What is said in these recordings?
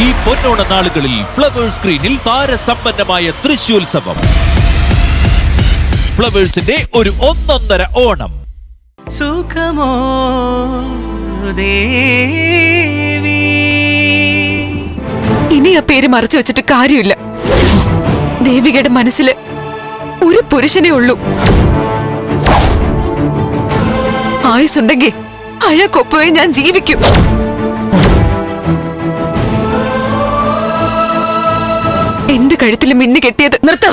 ഈ പൊന്നോണ നാളുകളിൽ ഫ്ലവേഴ്സ് സ്ക്രീനിൽ താരസമ്പന്നമായ തൃശ്ശൂത്സവം. ഫ്ലവേഴ്സിന്റെ ഒരു ഒന്നൊന്നര ഓണം. സുഖമോ ദേവി. ഇനി ആ പേര് മറച്ചു വെച്ചിട്ട് കാര്യമില്ല. ദേവികയുടെ മനസ്സില് ഒരു പുരുഷനേ ഉള്ളൂ. ആയുസുണ്ടെങ്കിൽ അയാൾക്കൊപ്പമേ ഞാൻ ജീവിക്കും. എന്റെ കഴുത്തിൽ മിന്നു കെട്ടിയത് നിർത്ത.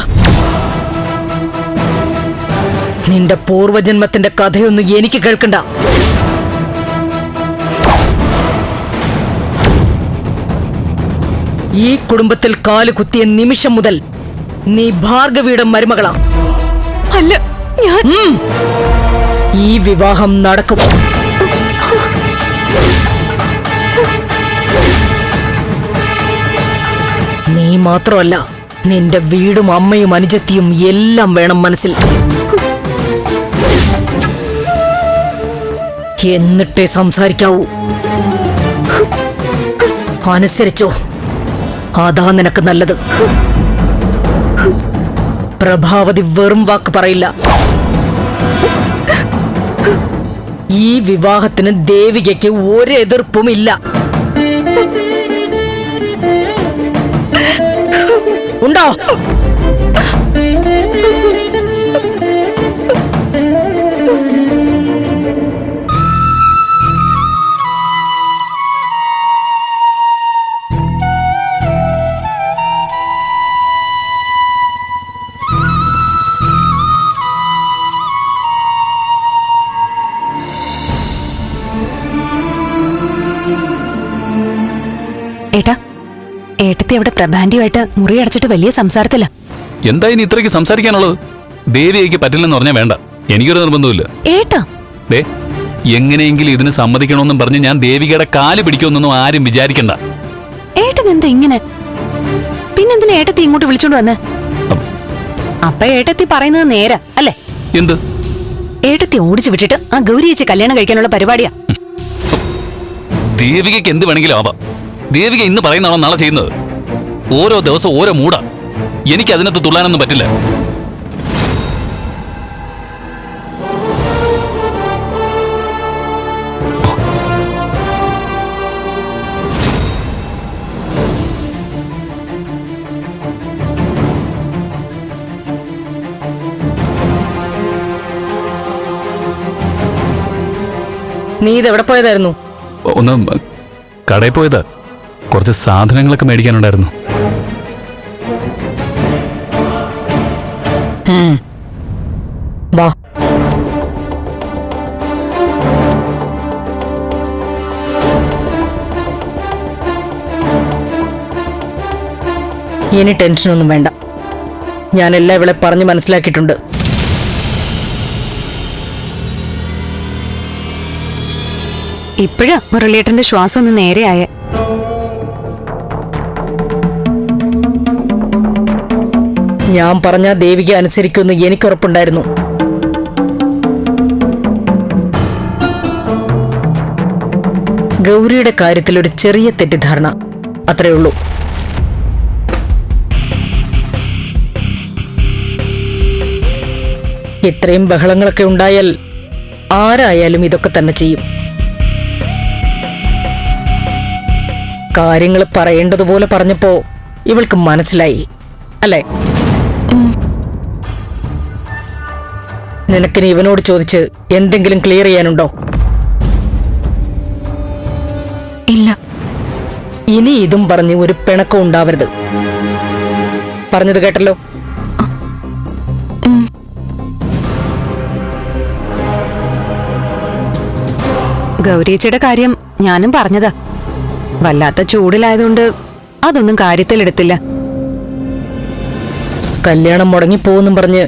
നിന്റെ പൂർവജന്മത്തിന്റെ കഥയൊന്നും എനിക്ക് കേൾക്കണ്ട. ഈ കുടുംബത്തിൽ കാല് കുത്തിയ നിമിഷം മുതൽ നീ ഭാർഗവിയുടെ മരുമകളാ. അല്ല, ഞാൻ ഈ വിവാഹം നടക്കും. നീ മാത്രമല്ല, നിന്റെ വീടും അമ്മയും അനുജത്തിയും എല്ലാം വേണം മനസ്സിൽ. എന്നിട്ടേ സംസാരിക്കാവൂ. അനുസരിച്ചോ, അതാ നിനക്ക് നല്ലത്. പ്രഭാവതി വെറും വാക്ക് പറയില്ല. ഈ വിവാഹത്തിന് ദേവികയ്ക്ക് ഒരു എതിർപ്പുമില്ല. ഉണ്ടോ? ഏട്ടാ, ഏട്ടത്തി അവിടെ പ്രഭാന്റിയുമായിട്ട് മുറി അടച്ചിട്ട് വലിയ സംസാരത്തില്ല. എന്താ ഇനി ഇത്രയ്ക്ക് സംസാരിക്കാനുള്ളത്? ദേവിയേക്ക് പറ്റില്ലെന്ന് പറഞ്ഞാൽ വേണ്ട, എനിക്കൊരു നിർബന്ധമില്ല. ഏട്ടാ, ദേ, എങ്ങനെയെങ്കിലും ഇതിന് സമ്മതിക്കണമെന്നും പറഞ്ഞ് ഞാൻ ദേവികയുടെ കാല് പിടിക്കുമെന്നൊന്നും ആരും വിചാരിക്കണ്ട. ഏട്ടൻ എന്താ ഇങ്ങനെ? പിന്നെന്തിനാ ഏട്ടത്തി ഇങ്ങോട്ട് വിളിച്ചോണ്ട് വന്നേ? അപ്പൊ ഏട്ടത്തി പറയുന്നത് നേരാ അല്ലേ? എന്ത്? ഏട്ടത്തി ഓടിച്ചു വിട്ടിട്ട് ആ ഗൗരി ചേച്ചി കല്യാണം കഴിക്കാനുള്ള പരിപാടിയാ. ദേവികയ്ക്ക് എന്ത് വേണമെങ്കിലും ആവാം. ദേവിക ഇന്ന് പറയുന്നതാണോ നാളെ ചെയ്യുന്നത്? ഓരോ ദിവസം ഓരോ മൂടാ. എനിക്ക് അതിനകത്ത് തുള്ളാനൊന്നും പറ്റില്ല. നീ ഇതെവിടെ പോയതായിരുന്നു? ഒന്ന് കടയിൽ പോയതാ. കുറച്ച് സാധനങ്ങളൊക്കെ മേടിക്കാനുണ്ടായിരുന്നു. വാ. ഇനി ടെൻഷനൊന്നും വേണ്ട. ഞാൻ എല്ലാം ഇവിടെ പറഞ്ഞ് മനസ്സിലാക്കിയിട്ടുണ്ട്. ഇപ്പോഴാ മുരളിയേട്ടന്റെ ശ്വാസം ഒന്ന് നേരെയായ. ഞാൻ പറഞ്ഞ ദേവിക അനുസരിക്കുമെന്ന് എനിക്കുറപ്പുണ്ടായിരുന്നു. ഗൗരിയുടെ കാര്യത്തിൽ ഒരു ചെറിയ തെറ്റിദ്ധാരണ, അത്രേ ഉള്ളൂ. ഇത്രയും ബഹളങ്ങളൊക്കെ ഉണ്ടായാൽ ആരായാലും ഇതൊക്കെ തന്നെ ചെയ്യും. കാര്യങ്ങൾ പറയേണ്ടതുപോലെ പറഞ്ഞപ്പോ ഇവൾക്ക് മനസ്സിലായി അല്ലേ? നിനക്കിനി ഇവനോട് ചോദിച്ച് എന്തെങ്കിലും ക്ലിയർ ചെയ്യാനുണ്ടോ? ഇല്ല. ഇനി ഇതും പറഞ്ഞ് ഒരു പിണക്കം ഉണ്ടാവരുത്. പറഞ്ഞത് കേട്ടല്ലോ. ഗൗരിയച്ചയുടെ കാര്യം ഞാനും പറഞ്ഞതാ. വല്ലാത്ത ചൂടിലായതുകൊണ്ട് അതൊന്നും കാര്യത്തിലെടുത്തില്ല. കല്യാണം മുടങ്ങിപ്പോവെന്നും പറഞ്ഞ്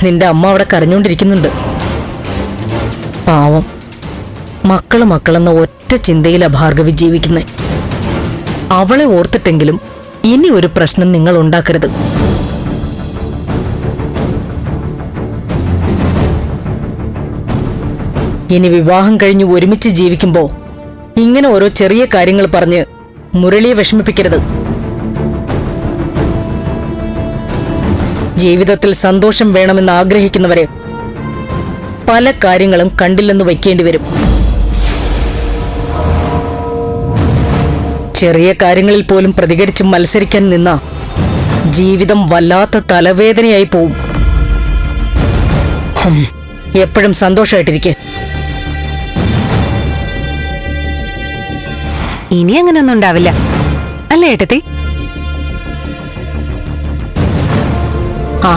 നിന്റെ അമ്മ അവിടെ കരഞ്ഞോണ്ടിരിക്കുന്നുണ്ട്. പാവം, മക്കളെന്ന ഒറ്റ ചിന്തയിലാ ഭാർഗവി ജീവിക്കുന്നേ. അവളെ ഓർത്തിട്ടെങ്കിലും ഇനി ഒരു പ്രശ്നം നിങ്ങൾ ഉണ്ടാക്കരുത്. ഇനി വിവാഹം കഴിഞ്ഞ് ഒരുമിച്ച് ജീവിക്കുമ്പോ ഇങ്ങനെ ഓരോ ചെറിയ കാര്യങ്ങൾ പറഞ്ഞ് മുരളിയെ വിഷമിപ്പിക്കരുത്. ജീവിതത്തിൽ സന്തോഷം വേണമെന്ന് ആഗ്രഹിക്കുന്നവരെ പല കാര്യങ്ങളും കണ്ടില്ലെന്ന് വയ്ക്കേണ്ടി വരും. ചെറിയ കാര്യങ്ങളിൽ പോലും പ്രതികരിച്ച് മത്സരിക്കാൻ നിന്ന ജീവിതം വല്ലാത്ത തലവേദനയായി പോവും. എപ്പോഴും സന്തോഷമായിട്ടിരിക്കെ. ഇനി അങ്ങനെയൊന്നും ഉണ്ടാവില്ല അല്ലേ ഏട്ടത്തി? ആ,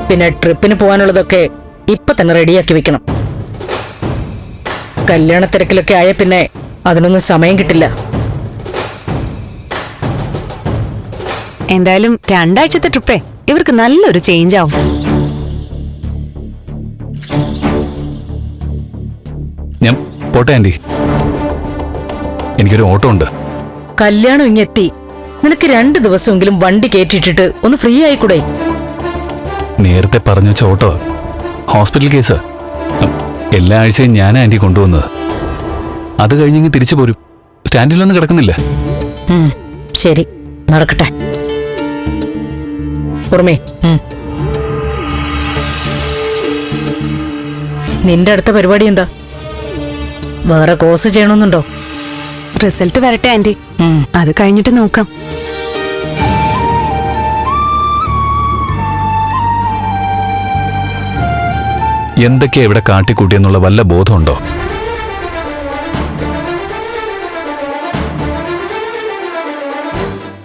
പിന്നെ ട്രിപ്പിന് പോകാനുള്ളതൊക്കെ ഇപ്പൊ തന്നെ റെഡിയാക്കി വെക്കണം. കല്യാണ തിരക്കിലൊക്കെ ആയ പിന്നെ അതിനൊന്നും സമയം കിട്ടില്ല. എന്തായാലും 2 ആഴ്ചത്തെ ട്രിപ്പേ ഇവർക്ക് നല്ലൊരു ചേഞ്ച് ആവും. ഞാൻ പോട്ടെ ആന്റി, എനിക്കൊരു ഓട്ടോ ഉണ്ട്. കല്യാണം ഇങ്ങെത്തി. നിനക്ക് 2 ദിവസമെങ്കിലും വണ്ടി കയറ്റിയിട്ടിട്ട് ഒന്ന് ഫ്രീ ആയിക്കൂടെ? നേരത്തെ പറഞ്ഞു വെച്ച ഓട്ടോ ഹോസ്പിറ്റൽ കേസ്. എല്ലാ ആഴ്ചയും ഞാൻ ആന്റി കൊണ്ടുവന്നത്. അത് കഴിഞ്ഞെങ്കിൽ തിരിച്ചു പോരും. സ്റ്റാൻഡിലൊന്നും കിടക്കുന്നില്ല. ശരി, നടക്കട്ടെ. ഓർമ്മേ, നിന്റെ അടുത്ത പരിപാടി എന്താ? വേറെ കോഴ്സ് ചെയ്യണമെന്നുണ്ടോ? റിസൾട്ട് വരട്ടെ ആന്റി, അത് കഴിഞ്ഞിട്ട് നോക്കാം. എന്തൊക്കെയാ ഇവിടെ കാട്ടിക്കൂട്ടിയെന്നുള്ള വല്ല ബോധമുണ്ടോ?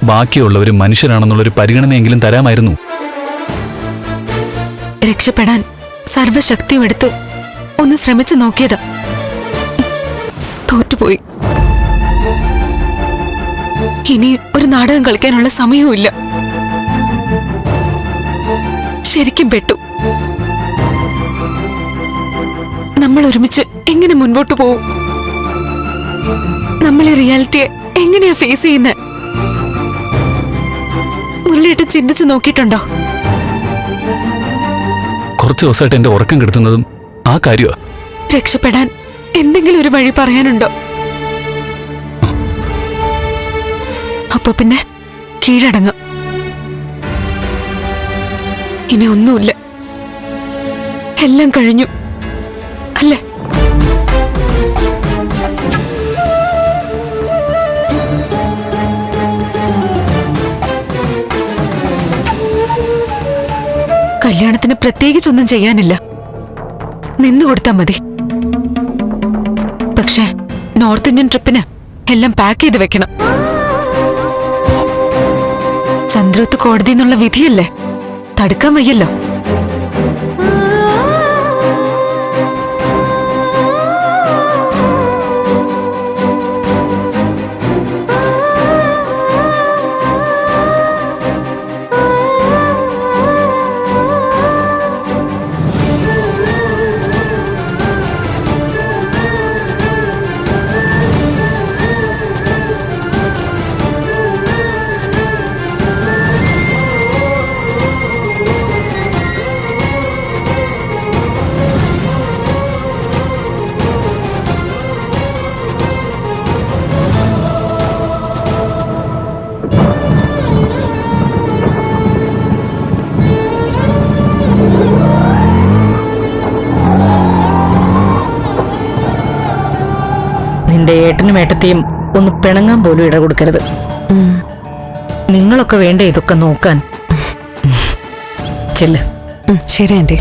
ബാക്കിയുള്ളവർ മനുഷ്യരാണെന്നുള്ളൊരു പരിഗണനയെങ്കിലും തരാമായിരുന്നു. രക്ഷപ്പെടാൻ സർവശക്തിയും എടുത്ത് ഒന്ന് ശ്രമിച്ചു നോക്കിയതാ. തോറ്റുപോയി. ഇനി ഒരു നാടകം കളിക്കാനുള്ള സമയവുമില്ല. ശരിക്കും പെട്ടു. നമ്മൾ ഒരുമിച്ച് എങ്ങനെ മുൻപോട്ട് പോവും? നമ്മളെ റിയാലിറ്റിയെ എങ്ങനെയാ ഫേസ് ചെയ്യുന്നത്? മുരളിയേട്ടൻ ചിന്തിച്ചു നോക്കിയിട്ടുണ്ടോ? കുറച്ച് ദിവസമായിട്ട് എന്റെ ഉറക്കം കെടുത്തുന്നതും ആ കാര്യമാ. രക്ഷപ്പെടാൻ എന്തെങ്കിലും ഒരു വഴി പറയാനുണ്ടോ? അപ്പൊ പിന്നെ കീഴടങ്ങും. ഇനി ഒന്നുമില്ല. എല്ലാം കഴിഞ്ഞു അല്ലേ? കല്യാണത്തിന് പ്രത്യേകിച്ചൊന്നും ചെയ്യാനില്ല. നിന്നുകൊടുത്താ മതി. പക്ഷേ നോർത്ത് ഇന്ത്യൻ ട്രിപ്പിന് എല്ലാം പാക്ക് ചെയ്ത് വെക്കണം. ചന്ദ്രോത്ത് കോടതി എന്നുള്ള വിധിയല്ലേ, തടുക്കാൻ വയ്യല്ലോ. നിന്റെ ഏട്ടനും ഏട്ടത്തെയും ഒന്ന് പിണങ്ങാൻ പോലും ഇട കൊടുക്കരുത്. നിങ്ങളൊക്കെ വേണ്ട ഇതൊക്കെ നോക്കാൻ. ചെല്ല്. ശരി ആന്റി.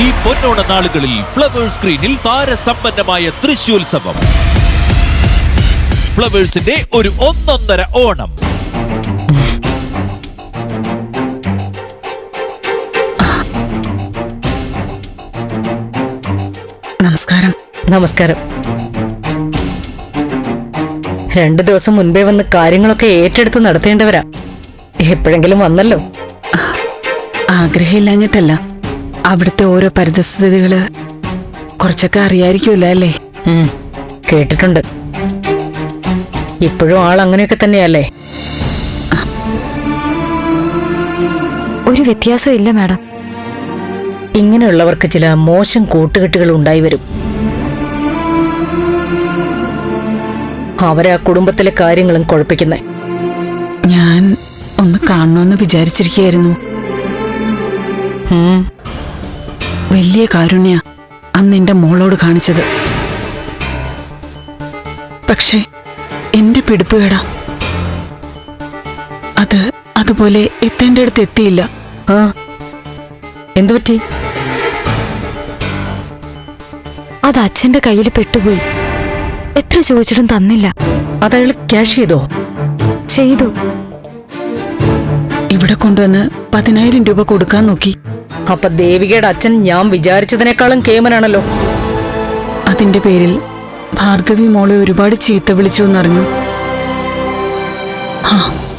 ഈ പൊന്നോണ നാളുകളിൽ ഫ്ലവേഴ്സ് സ്ക്രീനിൽ താരസമ്പന്നമായ തൃശ്ശൂത്സവം. ഫ്ലവേഴ്സിന്റെ ഒരു ഒന്നൊന്നര ഓണം. നമസ്കാരം. നമസ്കാരം. 2 ദിവസം മുൻപേ വന്ന് കാര്യങ്ങളൊക്കെ ഏറ്റെടുത്ത് നടത്തേണ്ടവരാ. എപ്പോഴെങ്കിലും വന്നല്ലോ. ആഗ്രഹമില്ലാഞ്ഞിട്ടല്ല, അവിടുത്തെ ഓരോ പരിതസ്ഥിതികള് കുറച്ചൊക്കെ അറിയായിരിക്കുമല്ലോ അല്ലേ? കേട്ടിട്ടുണ്ട്. ഇപ്പോഴും ആൾ അങ്ങനെയൊക്കെ തന്നെയല്ലേ? ഒരു വ്യത്യാസവും ഇല്ല മാഡം. ഇങ്ങനെയുള്ളവർക്ക് ചില മോശം കൂട്ടുകെട്ടുകൾ ഉണ്ടായി വരും. അവരെ ആ കുടുംബത്തിലെ കാര്യങ്ങളും കുഴപ്പിക്കുന്നേ. ഞാൻ ഒന്ന് കാണണമെന്ന് വിചാരിച്ചിരിക്കുകയായിരുന്നു. വലിയ കാരുണ്യ അന്ന് എന്റെ മോളോട് കാണിച്ചത്. പക്ഷേ എന്റെ പിടിപ്പുകേടാ അതുപോലെ എത്തേണ്ടടുത്ത് എത്തിയില്ല. എന്തുപറ്റി? അത് അച്ഛന്റെ കയ്യിൽ പെട്ടുപോയി. എത്ര ചോദിച്ചിട്ടും തന്നില്ല. അതയാൾ ക്യാഷ് ചെയ്തോ? ചെയ്തു. ഇവിടെ കൊണ്ടുവന്ന് 10,000 രൂപ കൊടുക്കാൻ നോക്കി. അപ്പൊ ദേവികയുടെ അച്ഛൻ ഞാൻ വിചാരിച്ചതിനേക്കാളും കേമനാണല്ലോ. അതിന്റെ പേരിൽ ഭാർഗവി മോളെ ഒരുപാട് ചീത്ത വിളിച്ചു എന്നറിഞ്ഞു.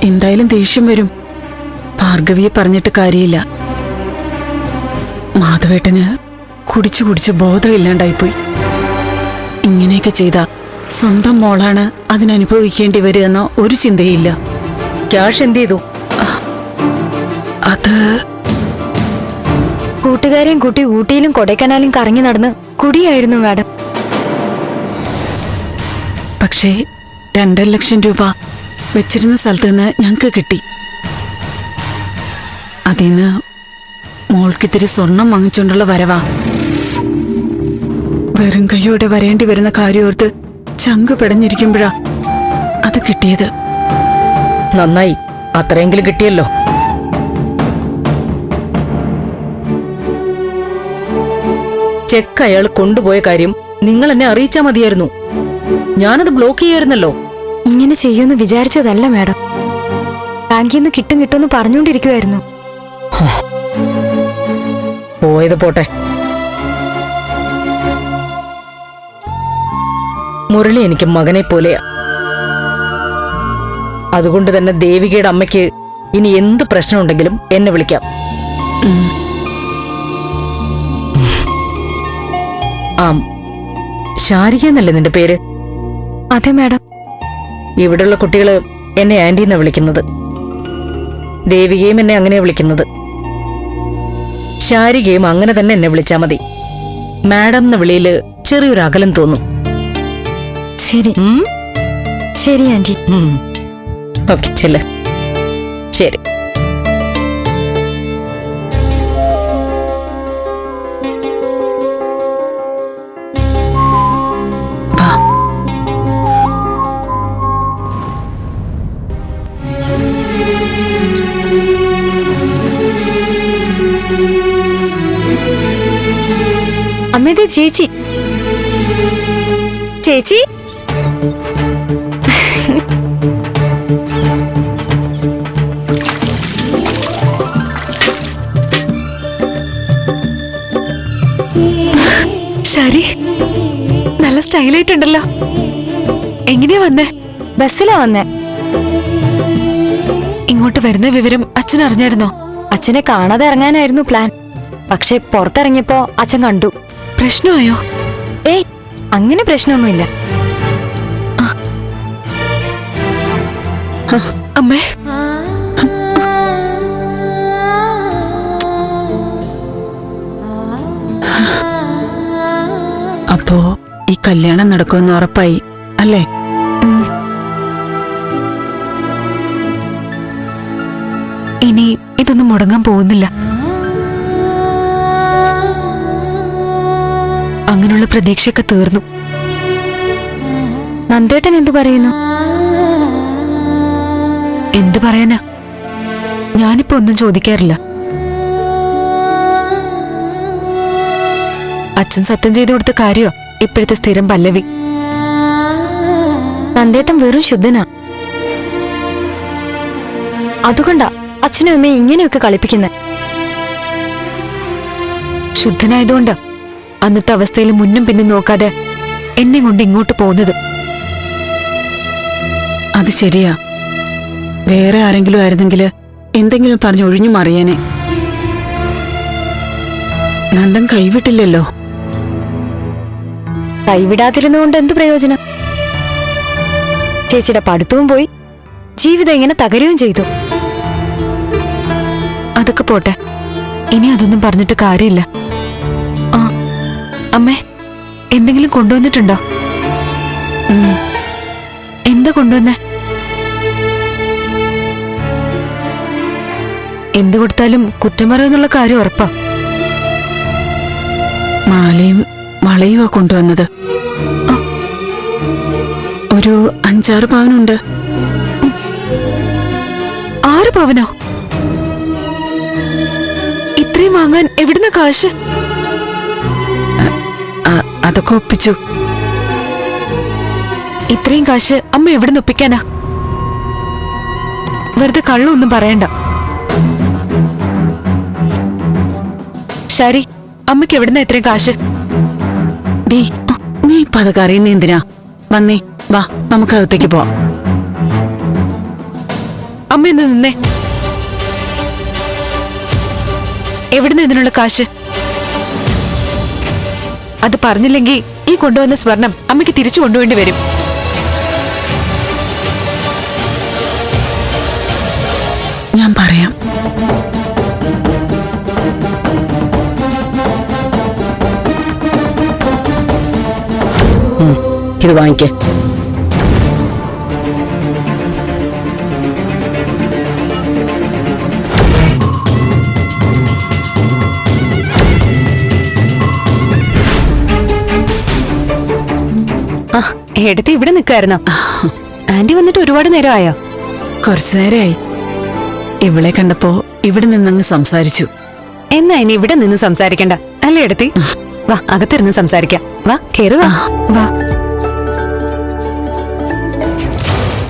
എന്തായാലും ദേഷ്യം വരും. ഭാർഗവിയെ പറഞ്ഞിട്ട് കാര്യമില്ല. മാധവേട്ടന് കുടിച്ചു കുടിച്ച് ബോധമില്ലാണ്ടായിപ്പോയി. ഇങ്ങനെയൊക്കെ ചെയ്ത സ്വന്തം മോളാണ് അതിനനുഭവിക്കേണ്ടി വരിക എന്ന ഒരു ചിന്തയില്ല. ക്യാഷ് എന്ത് ചെയ്തു? അത് കൂട്ടുകാരെയും കൂട്ടി ഊട്ടിയിലും കൊടൈക്കനാലും കറങ്ങി നടന്ന് കുടിയായിരുന്നു മാഡം. പക്ഷേ 2.5 ലക്ഷം രൂപ വെച്ചിരുന്ന സ്ഥലത്ത് നിന്ന് ഞങ്ങൾക്ക് കിട്ടി. അതിന്ന് മോൾക്കിത്തിരി സ്വർണം വാങ്ങിച്ചുകൊണ്ടുള്ള വരവാ. വെറും കൈയോടെ വരേണ്ടി വരുന്ന കാര്യോർത്ത് ചങ്ക് പിടഞ്ഞിരിക്കുമ്പോഴാ അത് കിട്ടിയത്. നന്നായി, അത്രയെങ്കിലും കിട്ടിയല്ലോ. ചെക്ക് അയാൾ കൊണ്ടുപോയ കാര്യം നിങ്ങൾ എന്നെ അറിയിച്ചാ മതിയായിരുന്നു. ഞാനത് ബ്ലോക്ക് ചെയ്യായിരുന്നല്ലോ. ഇങ്ങനെ ചെയ്യുമെന്ന് വിചാരിച്ചതല്ല മാഡം. ബാങ്കിൽ നിന്ന് കിട്ടുമെന്ന് പറഞ്ഞുകൊണ്ടിരിക്കുവായിരുന്നു. പോയത് പോട്ടെ. മുരളി എനിക്ക് മകനെ പോലെയാ. അതുകൊണ്ട് തന്നെ ദേവികയുടെ അമ്മയ്ക്ക് ഇനി എന്ത് പ്രശ്നമുണ്ടെങ്കിലും എന്നെ വിളിക്കാം. ശാരിക എന്നല്ലേ നിന്റെ പേര്? അതെ മാഡം. ഇവിടെയുള്ള കുട്ടികള് എന്നെ ആന്റി എന്നാ വിളിക്കുന്നത്. ദേവികയും എന്നെ അങ്ങനെയാ വിളിക്കുന്നത്. ശാരികയും അങ്ങനെ തന്നെ എന്നെ വിളിച്ചാ മതി. മാഡം എന്ന വിളിയില് ചെറിയൊരു അകലം തോന്നും. ശരി ശരി ആന്റി. ഓക്കെ, ചെല്ല. ശരി. അമ്മേതേ ചേച്ചി. ചേച്ചി ശരി, നല്ല സ്റ്റൈലായിട്ടുണ്ടല്ലോ. എങ്ങനെയാ വന്നേ? ബസ്സിലാ വന്നേ. ഇങ്ങോട്ട് വരുന്ന വിവരം അച്ഛൻ അറിഞ്ഞായിരുന്നോ? അച്ഛനെ കാണാതെ ഇറങ്ങാനായിരുന്നു പ്ലാൻ. പക്ഷെ പുറത്തിറങ്ങിയപ്പോ അച്ഛൻ കണ്ടു. പ്രശ്നമായോ? ഏയ്, അങ്ങനെ പ്രശ്നമൊന്നുമില്ല. അമ്മേ, അപ്പോ ഈ കല്യാണം നടക്കുമെന്ന് ഉറപ്പായി അല്ലേ? ഇനി ഇതൊന്നും മുടങ്ങാൻ പോകുന്നില്ല. അങ്ങനെയുള്ള പ്രതീക്ഷയൊക്കെ തീർന്നു. നന്ദേട്ടൻ എന്തു പറയുന്നു? എന്ത് പറയാനാ, ഞാനിപ്പോ ഒന്നും ചോദിക്കാറില്ല. അച്ഛൻ സത്യം ചെയ്തു കൊടുത്ത കാര്യോ ഇപ്പോഴത്തെ സ്ഥിരം പല്ലവി. നന്ദേട്ടൻ വെറും ശുദ്ധനാ. അതുകൊണ്ടാ അച്ഛനും അമ്മയും ഇങ്ങനെയൊക്കെ കളിപ്പിക്കുന്നത്. ശുദ്ധനായതുകൊണ്ടാ അന്നത്തെ അവസ്ഥയിൽ മുന്നും പിന്നും നോക്കാതെ എന്നെ കൊണ്ട് ഇങ്ങോട്ട് പോകുന്നത്. അത് ശരിയാ. വേറെ ആരെങ്കിലും ആയിരുന്നെങ്കിൽ എന്തെങ്കിലും പറഞ്ഞ് ഒഴിഞ്ഞു മാറിയേനെ. നന്ദൻ കൈവിട്ടില്ലല്ലോ. കൈവിടാതിരുന്നുകൊണ്ട് എന്ത് പ്രയോജനം? ചേച്ചിയുടെ പഠിത്തവും പോയി, ജീവിതം ഇങ്ങനെ തകരുകയും ചെയ്തു. അതൊക്കെ പോട്ടെ, ഇനി അതൊന്നും പറഞ്ഞിട്ട് കാര്യമില്ല. ആ അമ്മേ, എന്തെങ്കിലും കൊണ്ടുവന്നിട്ടുണ്ടോ? എന്താ കൊണ്ടുവന്നേ? എന്ത് കൊടുത്താലും കുറ്റം പറയുന്നുള്ള കാര്യം ഉറപ്പാ. മാലയും വളയുവാ കൊണ്ടുവന്നത്. ഒരു 5-6 പവനുണ്ട്. 6 പവനോ? ഇത്രയും വാങ്ങാൻ എവിടുന്ന കാശ്? അതൊക്കെ ഒപ്പിച്ചു. ഇത്രയും കാശ് അമ്മ എവിടുന്ന് ഒപ്പിക്കാനാ? വെറുതെ കള്ളൊന്നും പറയണ്ട. ശരി, അമ്മയ്ക്ക് എവിടുന്ന ഇത്രയും കാശ്? ഡീ, നീ ഇപ്പൊ അതൊക്കെ അറിയുന്ന എന്തിനാ? വന്നേ, വാ, നമുക്ക് അകത്തേക്ക് പോവാം. അമ്മ എന്ന് നിന്നേ. എവിടുന്ന് ഇതിനുള്ള കാശ്? അത് പറഞ്ഞില്ലെങ്കിൽ ഈ കൊണ്ടുവന്ന സ്വർണം അമ്മയ്ക്ക് തിരിച്ചു കൊണ്ടുവേണ്ടി വരും. ഞാൻ പറയാം. ഇത് വാങ്ങിക്കേ. ആ, എടുത്ത് ഇവിടെ നിൽക്കായിരുന്നോ? ആന്റി വന്നിട്ട് ഒരുപാട് നേരമായോ? കുറച്ചു നേരമായി. ഇവളെ കണ്ടപ്പോ ഇവിടെ നിന്നങ്ങ് സംസാരിച്ചു. എന്നാ ഇനി ഇവിടെ നിന്ന് സംസാരിക്കണ്ട അല്ലേ എടുത്തി? വാ, അകത്തിരുന്ന് സംസാരിക്കാം. വാ, കേറുവാ. വാ.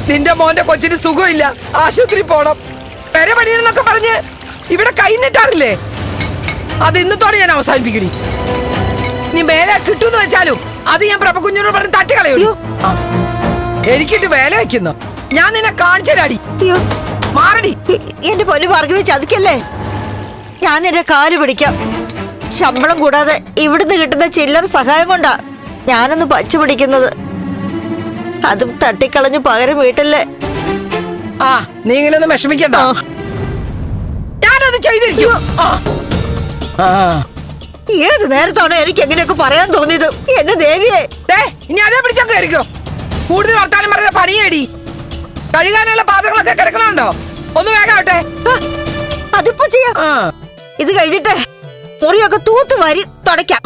നിന്റെ മോന്റെ കൊച്ചിന് സുഖമില്ല, ആശുപത്രി പോണം, പെരെ പണിയെന്നൊക്കെ പറഞ്ഞ് ഇവിടെ കൈന്നിട്ടാറില്ലേ? അത് ഇന്നത്തോടെ ഞാൻ അവസാനിപ്പിക്കണി. നീ മേലെ കിട്ടുമെന്ന് വെച്ചാലും അത് ഞാൻ പ്രഭകുഞ്ഞിനോട് പറഞ്ഞ് തട്ടിക്കളയൂ. എനിക്കിട്ട് വേല വെക്കുന്നു. ഞാൻ നിന്നെ കാണിച്ചരാടി. മാറടി. എന്റെ പൊന്നു ഭാർഗവി, ചതിക്കല്ലേ. ഞാൻ നിന്റെ കാല് പിടിക്കാം. ശമ്പളം കൂടാതെ ഇവിടുന്ന് കിട്ടുന്ന ചില്ലറ സഹായം കൊണ്ടാ ഞാനൊന്ന് പച്ച പിടിക്കുന്നത്. അതും തട്ടിക്കളഞ്ഞ് പകരം വീട്ടില്ലേ. ആ, നീ ഇങ്ങനെയൊന്നും വിഷമിക്കണ്ട. ഞാനത് ചെയ്തിരിക്കും. ഏത് നേരത്താണ് എനിക്ക് എങ്ങനെയൊക്കെ പറയാൻ തോന്നിയത്? എന്റെ ദേവിയെ, ഇനി അതേ പിടിച്ചൊക്കെ ആയിരിക്കും. കൂടുതൽ വർത്താനം പറയുന്ന പണിയേടി. കഴുകാനുള്ള പാത്രങ്ങളൊക്കെ കിടക്കണുണ്ടോ? ഒന്ന് വേഗാവട്ടെ. അതിപ്പോ ചെയ്യാം. ഇത് കഴിഞ്ഞിട്ട് മുറിയൊക്കെ തൂത്ത് വാരി തുടയ്ക്കാം.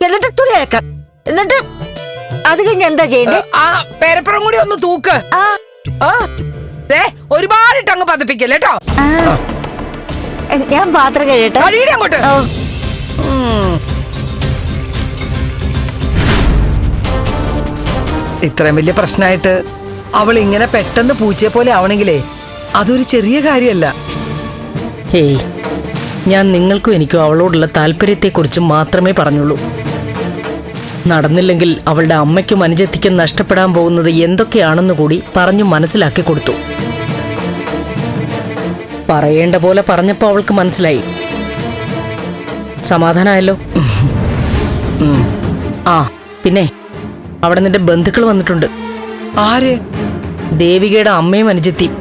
എന്നിട്ട് തുണി അലക്കാം. എന്നിട്ട് അത് കഴിഞ്ഞ് എന്താ ചെയ്യണ്ടേ? ആ പേരപ്പുറം കൂടി ഒന്ന് തൂക്ക്. ഒരുപാട് ഇട്ടങ്ങ് പതിപ്പിക്കല്ലേ കേട്ടോ. ഞാൻ പാത്രം കഴിയട്ടെ. കഴിയുടെ അങ്ങോട്ട്. ഇത്രയും വലിയ പ്രശ്നമായിട്ട് അവൾ ഇങ്ങനെ പെട്ടെന്ന് പൂച്ചയെ പോലെ ആവണെങ്കിലേ അതൊരു ചെറിയ കാര്യമല്ല. ഹേയ്, ഞാൻ നിങ്ങൾക്കും എനിക്കും അവളോടുള്ള താല്പര്യത്തെക്കുറിച്ച് മാത്രമേ പറഞ്ഞുള്ളൂ. നടന്നില്ലെങ്കിൽ അവളുടെ അമ്മയ്ക്കും അനുജത്തിക്കും നഷ്ടപ്പെടാൻ പോകുന്നത് എന്തൊക്കെയാണെന്ന് കൂടി പറഞ്ഞു മനസ്സിലാക്കി കൊടുത്തു. പറയേണ്ട പോലെ പറഞ്ഞപ്പോ അവൾക്ക് മനസ്സിലായി. സമാധാനമായല്ലോ. ആ പിന്നെ അവിടെ നിന്റെ ബന്ധുക്കൾ വന്നിട്ടുണ്ട്. ആര്? ദേവികയുടെ അമ്മയും അനുജത്തിയും.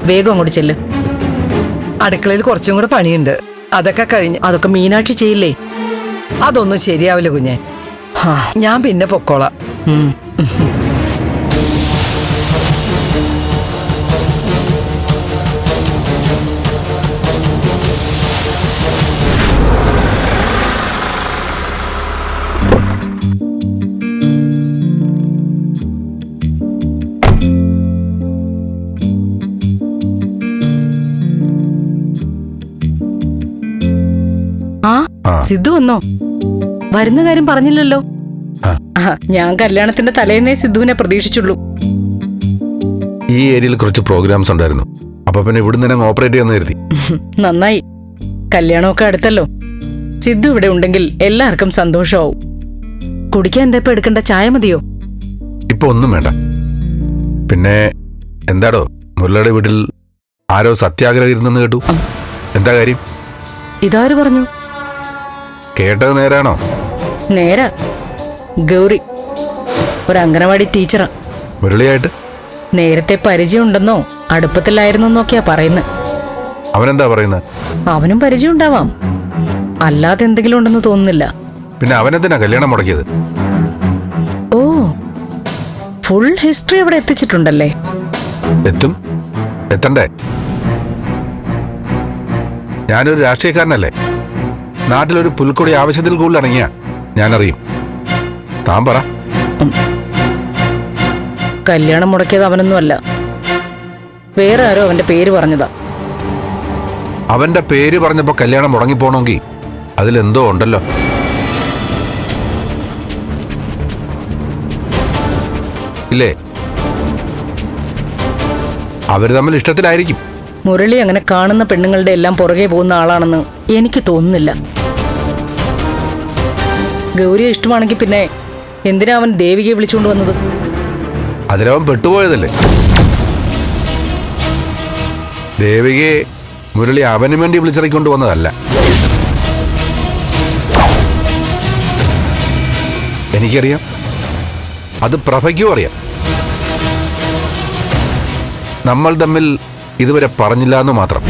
വേഗം അങ്ങോട്ട് ചെല്ല്. അടുക്കളയിൽ കുറച്ചും കൂടെ പണിയുണ്ട്. അതൊക്കെ കഴിഞ്ഞ്. അതൊക്കെ മീനാക്ഷി ചെയ്യില്ലേ? അതൊന്നും ശരിയാവില്ല കുഞ്ഞെ. ഞാൻ പിന്നെ പൊക്കോളാം. സിദ്ധു വന്നോ? വരുന്ന കാര്യം പറഞ്ഞില്ലല്ലോ. ഞാൻ കല്യാണത്തിന്റെ തലേന്നേ സിദ്ധുവിനെ പ്രതീക്ഷിച്ചുള്ളൂ. ഈ ഏരിയയിൽ കുറച്ച് പ്രോഗ്രാംസ് ഉണ്ടായിരുന്നു. അപ്പൊ പിന്നെ ഇവിടുന്ന് തന്നെ ഓപ്പറേറ്റ് ചെയ്യാന്ന് കരുതി. നന്നായി. കല്യാണമൊക്കെ അടുത്തല്ലോ. സിദ്ധു ഇവിടെ ഉണ്ടെങ്കിൽ എല്ലാവർക്കും സന്തോഷമാവും. കുടിക്കാൻ എന്താ ഇപ്പൊ എടുക്കണ്ട? ചായ മതിയോ? ഇപ്പൊ ഒന്നും വേണ്ട. പിന്നെ എന്താടോ, മുരളയുടെ വീട്ടിൽ ആരോ സത്യാഗ്രഹം ഇരുന്നെന്ന് കേട്ടു. എന്താ കാര്യം? ഇതാര് പറഞ്ഞു? കേട്ടത് നേരാണോ? നേരാ. ഗൗരി ഒരു അംഗനവാടി ടീച്ചറാ. മുരളിയായിട്ട് നേരത്തെ പരിചയമുണ്ടെന്നോ അടുപ്പത്തിലായിരുന്നോന്നൊക്കെയാ പറയുന്നത്. അവനെന്താ പറയുന്നത്? അവനും പരിചയം ഉണ്ടാവാം, അല്ലാതെ എന്തെങ്കിലും ഉണ്ടെന്ന് തോന്നുന്നില്ല. പിന്നെ അവനെന്തിനാ കല്യാണം മുടക്കിയത്? ഓ, ഫുൾ ഹിസ്റ്ററി അവിടെ എത്തിച്ചിട്ടുണ്ടല്ലേ? എത്തണ്ടേ? ഞാനൊരു രാഷ്ട്രീയക്കാരനല്ലേ? നാട്ടിലൊരു പുൽക്കൊടി ആവശ്യത്തിൽ കൂടുതൽ അടങ്ങിയ ഞാനറിയും. താൻ പറ. കല്യാണം മുടക്കിയത് അവനൊന്നുമല്ല, വേറെ ആരോ അവന്റെ പേര് പറഞ്ഞതാ. അവന്റെ പേര് പറഞ്ഞപ്പോ കല്യാണം മുടങ്ങിപ്പോണമെങ്കിൽ അതിലെന്തോ ഉണ്ടല്ലോ. ഇല്ലേ? അവര് തമ്മിൽ ഇഷ്ടത്തിലായിരിക്കും. മുരളി അങ്ങനെ കാണുന്ന പെണ്ണുങ്ങളുടെ എല്ലാം പുറകെ പോകുന്ന ആളാണെന്ന് എനിക്ക് തോന്നുന്നില്ല. ഗൗരിയെ ഇഷ്ടമാണെങ്കിൽ പിന്നെ എന്തിനാ അവൻ ദേവികയെ വിളിച്ചുകൊണ്ട് വന്നത്? അതിലവൻ പെട്ടുപോയതല്ലേ. ദേവികയെ മുരളി അവന് വേണ്ടി വിളിച്ചിറക്കൊണ്ട് വന്നതല്ല. എനിക്കറിയാം, അത് പ്രഭയ്ക്കും അറിയാം. നമ്മൾ തമ്മിൽ ഇതുവരെ പറഞ്ഞില്ല എന്ന് മാത്രം.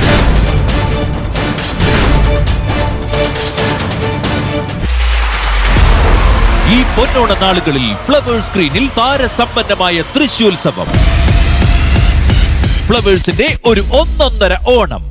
ഈ പൊന്നോണ നാളുകളിൽ ഫ്ലവേഴ്സ് സ്ക്രീനിൽ താരസമ്പന്നമായ തൃശ്ശൂത്സവം. ഫ്ലവേഴ്സിന്റെ ഒരു ഒന്നൊന്നര ഓണം.